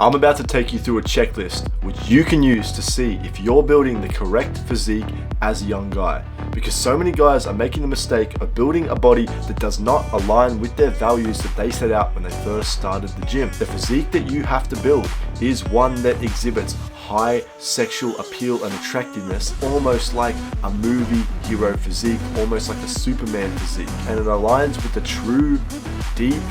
I'm about to take you through a checklist which you can use to see if you're building the correct physique as a young guy. Because so many guys are making the mistake of building a body that does not align with their values that they set out when they first started the gym. The physique that you have to build is one that exhibits high sexual appeal and attractiveness, almost like a movie hero physique, almost like a Superman physique. And it aligns with the true, deep,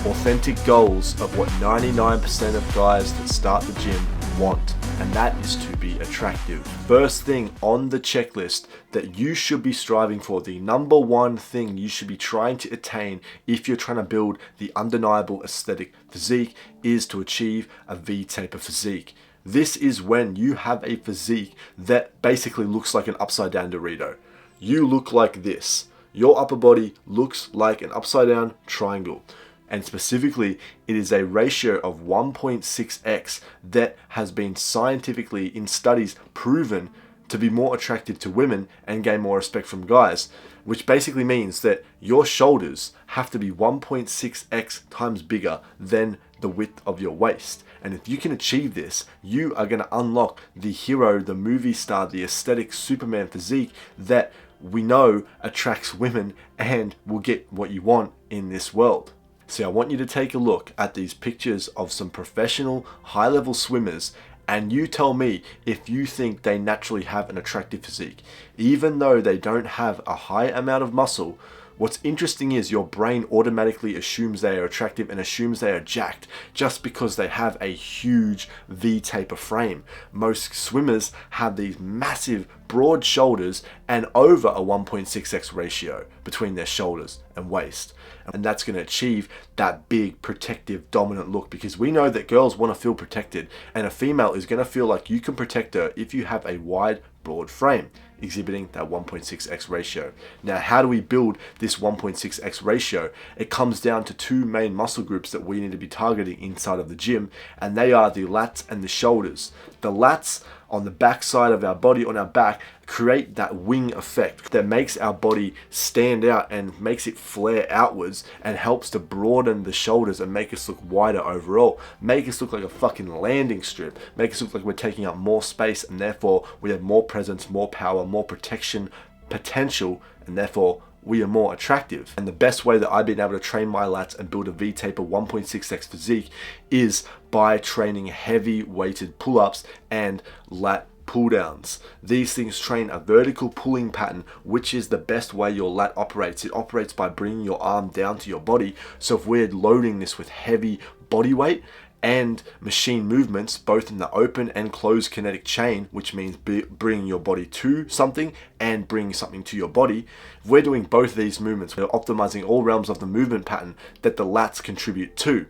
authentic goals of what 99% of guys that start the gym want, and that is to be attractive. First thing on the checklist that you should be striving for, the number one thing you should be trying to attain if you're trying to build the undeniable aesthetic physique, is to achieve a V-taper physique. This is when you have a physique that basically looks like an upside down Dorito. You look like this. Your upper body looks like an upside down triangle. And specifically, it is a ratio of 1.6x that has been scientifically in studies proven to be more attractive to women and gain more respect from guys, which basically means that your shoulders have to be 1.6x times bigger than the width of your waist. And if you can achieve this, you are going to unlock the hero, the movie star, the aesthetic Superman physique that we know attracts women and will get what you want in this world. See, I want you to take a look at these pictures of some professional high-level swimmers, and you tell me if you think they naturally have an attractive physique. Even though they don't have a high amount of muscle, what's interesting is your brain automatically assumes they are attractive and assumes they are jacked just because they have a huge V-taper frame. Most swimmers have these massive broad shoulders and over a 1.6x ratio between their shoulders and waist. And that's going to achieve that big, protective, dominant look, because we know that girls want to feel protected, and a female is going to feel like you can protect her if you have a wide, broad frame exhibiting that 1.6x ratio. Now, how do we build this 1.6x ratio? It comes down to two main muscle groups that we need to be targeting inside of the gym, and they are the lats and the shoulders. The lats on the back side of our body, on our back, create that wing effect that makes our body stand out and makes it flare outwards and helps to broaden the shoulders and make us look wider overall, make us look like a fucking landing strip, make us look like we're taking up more space, and therefore we have more presence, more power, more protection potential, and therefore we are more attractive. And the best way that I've been able to train my lats and build a V-taper 1.6x physique is by training heavy weighted pull-ups and lat pull downs. These things train a vertical pulling pattern, which is the best way your lat operates. It operates by bringing your arm down to your body. So if we're loading this with heavy body weight and machine movements, both in the open and closed kinetic chain, which means bringing your body to something and bringing something to your body, if we're doing both of these movements, we're optimizing all realms of the movement pattern that the lats contribute to.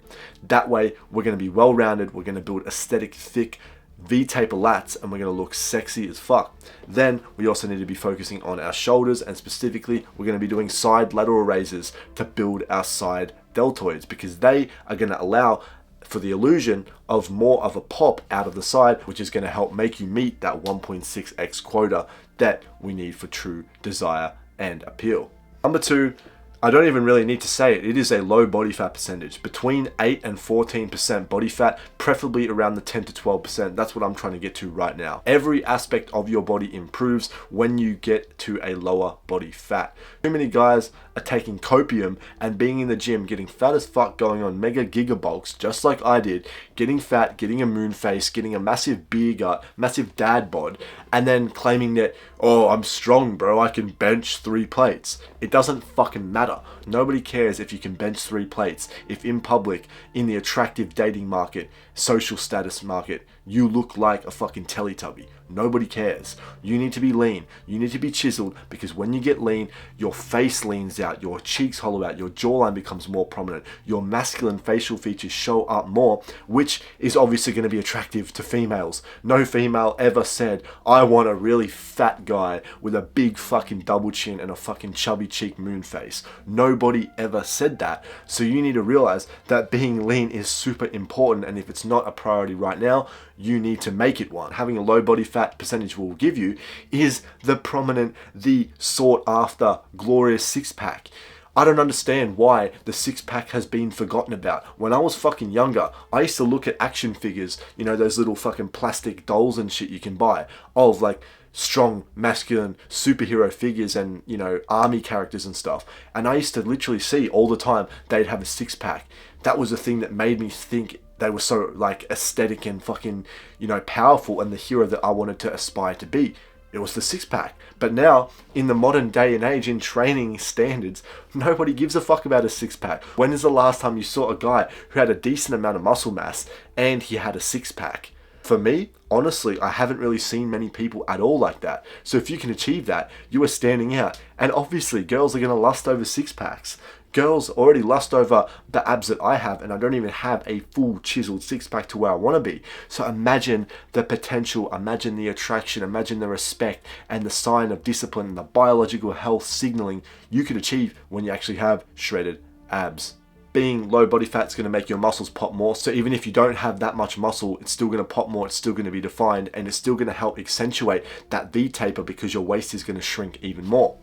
That way, we're going to be well-rounded, we're going to build aesthetic, thick, V-taper lats, and we're going to look sexy as fuck. Then we also need to be focusing on our shoulders, and specifically we're going to be doing side lateral raises to build our side deltoids, because they are going to allow for the illusion of more of a pop out of the side, which is going to help make you meet that 1.6x quota that we need for true desire and appeal. Number two, I don't even really need to say it. It is a low body fat percentage, between 8 and 14% body fat, preferably around the 10 to 12%. That's what I'm trying to get to right now. Every aspect of your body improves when you get to a lower body fat. Too many guys are taking copium and being in the gym, getting fat as fuck, going on mega giga bulks, just like I did, getting fat, getting a moon face, getting a massive beer gut, massive dad bod, and then claiming that, oh, I'm strong, bro, I can bench 3 plates. It doesn't fucking matter. Nobody cares if you can bench 3 plates, if in public, in the attractive dating market, social status market, you look like a fucking Teletubby. Nobody cares. You need to be lean. You need to be chiseled, because when you get lean, your face leans out, your cheeks hollow out, your jawline becomes more prominent, your masculine facial features show up more, which is obviously going to be attractive to females. No female ever said, I want a really fat guy with a big fucking double chin and a fucking chubby cheek moon face. Nobody ever said that. So you need to realize that being lean is super important, and if it's not a priority right now, you need to make it one. Having a low body fat percentage will give you is the prominent, the sought after, glorious six pack. I don't understand why the six pack has been forgotten about. When I was fucking younger, I used to look at action figures, you know, those little fucking plastic dolls and shit you can buy of like strong, masculine superhero figures and, you know, army characters and stuff. And I used to literally see all the time they'd have a six pack. That was the thing that made me think they were so like aesthetic and fucking, you know, powerful and the hero that I wanted to aspire to be. It was the six pack. But now, in the modern day and age, in training standards, nobody gives a fuck about a six pack. When is the last time you saw a guy who had a decent amount of muscle mass and he had a six pack? For me, honestly, I haven't really seen many people at all like that. So if you can achieve that, you are standing out. And obviously, girls are going to lust over six packs. Girls already lust over the abs that I have, and I don't even have a full chiseled six pack to where I want to be. So imagine the potential, imagine the attraction, imagine the respect and the sign of discipline and the biological health signaling you could achieve when you actually have shredded abs. Being low body fat is going to make your muscles pop more. So even if you don't have that much muscle, it's still going to pop more, it's still going to be defined, and it's still going to help accentuate that V taper because your waist is going to shrink even more.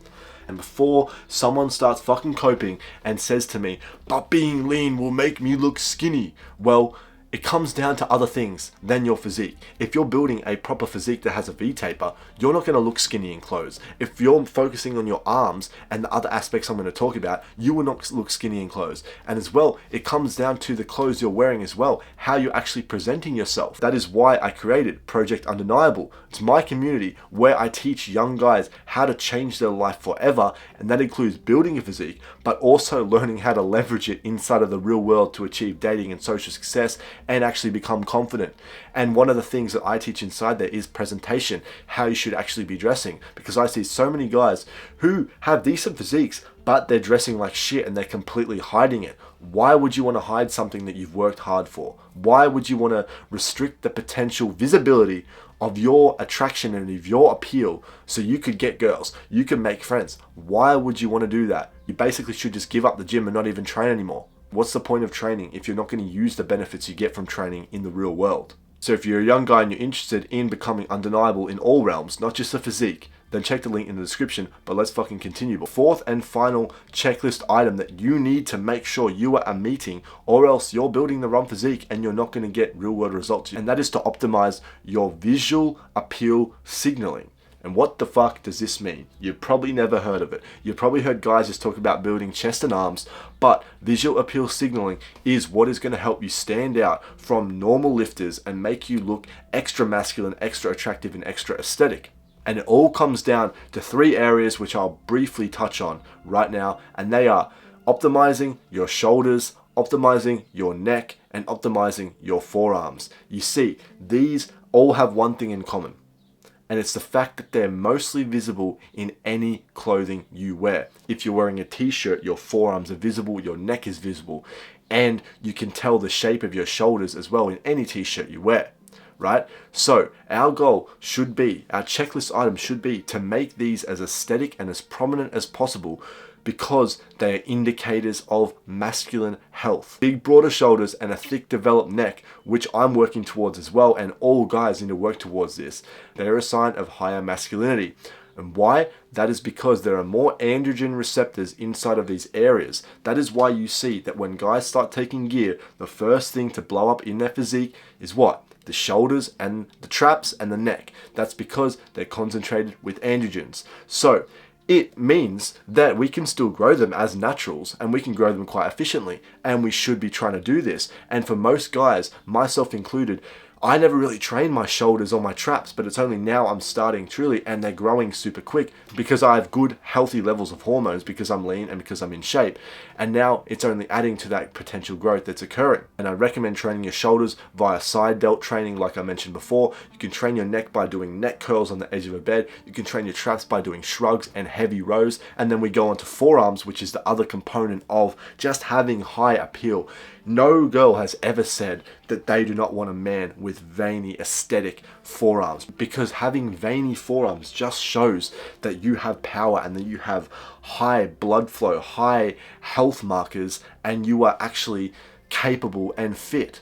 And before someone starts fucking coping and says to me, but being lean will make me look skinny, well, it comes down to other things than your physique. If you're building a proper physique that has a V-taper, you're not going to look skinny in clothes. If you're focusing on your arms and the other aspects I'm going to talk about, you will not look skinny in clothes. And as well, it comes down to the clothes you're wearing as well, how you're actually presenting yourself. That is why I created Project Undeniable. It's my community where I teach young guys how to change their life forever, and that includes building a physique, but also learning how to leverage it inside of the real world to achieve dating and social success and actually become confident. And one of the things that I teach inside there is presentation, how you should actually be dressing, because I see so many guys who have decent physiques but they're dressing like shit and they're completely hiding it. Why would you want to hide something that you've worked hard for? Why would you want to restrict the potential visibility of your attraction and of your appeal so you could get girls, you could make friends? Why would you want to do that? You basically should just give up the gym and not even train anymore. What's the point of training if you're not going to use the benefits you get from training in the real world? So if you're a young guy and you're interested in becoming undeniable in all realms, not just the physique, then check the link in the description, but let's fucking continue. The fourth and final checklist item that you need to make sure you are meeting, or else you're building the wrong physique and you're not going to get real world results, and that is to optimize your visual appeal signaling. And what the fuck does this mean? You've probably never heard of it. You've probably heard guys just talk about building chest and arms, but visual appeal signaling is what is going to help you stand out from normal lifters and make you look extra masculine, extra attractive, and extra aesthetic. And it all comes down to three areas which I'll briefly touch on right now, and they are optimizing your shoulders, optimizing your neck, and optimizing your forearms. You see, these all have one thing in common, and it's the fact that they're mostly visible in any clothing you wear. If you're wearing a t-shirt, your forearms are visible, your neck is visible, and you can tell the shape of your shoulders as well in any t-shirt you wear. Right? So our goal should be, our checklist item should be to make these as aesthetic and as prominent as possible, because they are indicators of masculine health. Big broader shoulders and a thick developed neck, which I'm working towards as well, and all guys need to work towards this. They're a sign of higher masculinity. And why? That is because there are more androgen receptors inside of these areas. That is why you see that when guys start taking gear, the first thing to blow up in their physique is what? The shoulders and the traps and the neck. That's because they're concentrated with androgens. So it means that we can still grow them as naturals, and we can grow them quite efficiently, and we should be trying to do this. And for most guys, myself included, I never really trained my shoulders or my traps, but it's only now I'm starting truly, and they're growing super quick because I have good healthy levels of hormones, because I'm lean and because I'm in shape. And now it's only adding to that potential growth that's occurring. And I recommend training your shoulders via side delt training, like I mentioned before. You can train your neck by doing neck curls on the edge of a bed. You can train your traps by doing shrugs and heavy rows. And then we go on to forearms, which is the other component of just having high appeal. No girl has ever said that they do not want a man with veiny aesthetic forearms, because having veiny forearms just shows that you have power and that you have high blood flow, high health markers, and you are actually capable and fit.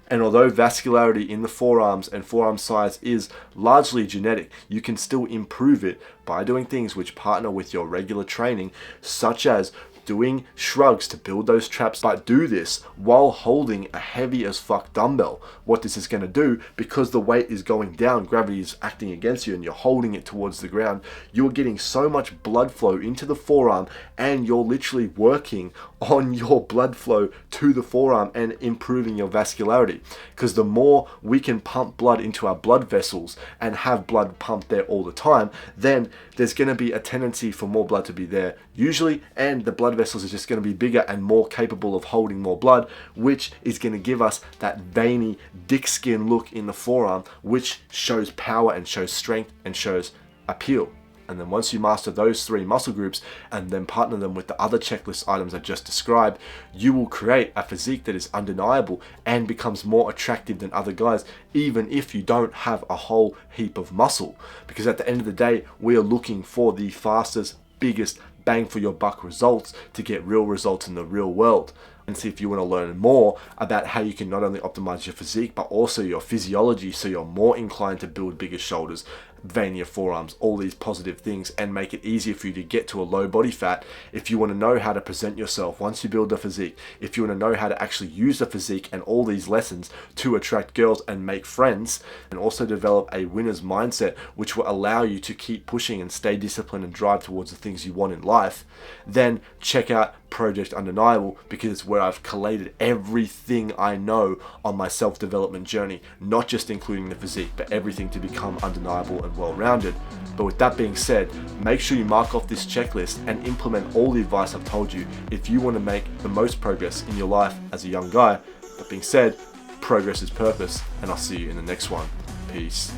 And although vascularity in the forearms and forearm size is largely genetic, you can still improve it by doing things which partner with your regular training, such as doing shrugs to build those traps, but do this while holding a heavy as fuck dumbbell. What this is going to do, because the weight is going down, gravity is acting against you and you're holding it towards the ground, you're getting so much blood flow into the forearm, and you're literally working on your blood flow to the forearm and improving your vascularity. Because the more we can pump blood into our blood vessels and have blood pumped there all the time, then there's going to be a tendency for more blood to be there usually, and the blood vessels are just going to be bigger and more capable of holding more blood, which is going to give us that veiny dick skin look in the forearm, which shows power and shows strength and shows appeal. And then once you master those 3 muscle groups and then partner them with the other checklist items I just described, you will create a physique that is undeniable and becomes more attractive than other guys, even if you don't have a whole heap of muscle. Because at the end of the day, we are looking for the fastest, biggest bang for your buck results to get real results in the real world. And see, if you want to learn more about how you can not only optimize your physique but also your physiology, so you're more inclined to build bigger shoulders, veinier forearms, all these positive things, and make it easier for you to get to a low body fat. If you want to know how to present yourself once you build a physique, if you want to know how to actually use the physique and all these lessons to attract girls and make friends, and also develop a winner's mindset which will allow you to keep pushing and stay disciplined and drive towards the things you want in life, then check out Project Undeniable, because it's where I've collated everything I know on my self-development journey, not just including the physique, but everything to become undeniable and well-rounded. But with that being said, make sure you mark off this checklist and implement all the advice I've told you if you want to make the most progress in your life as a young guy. That being said, progress is purpose, and I'll see you in the next one. Peace.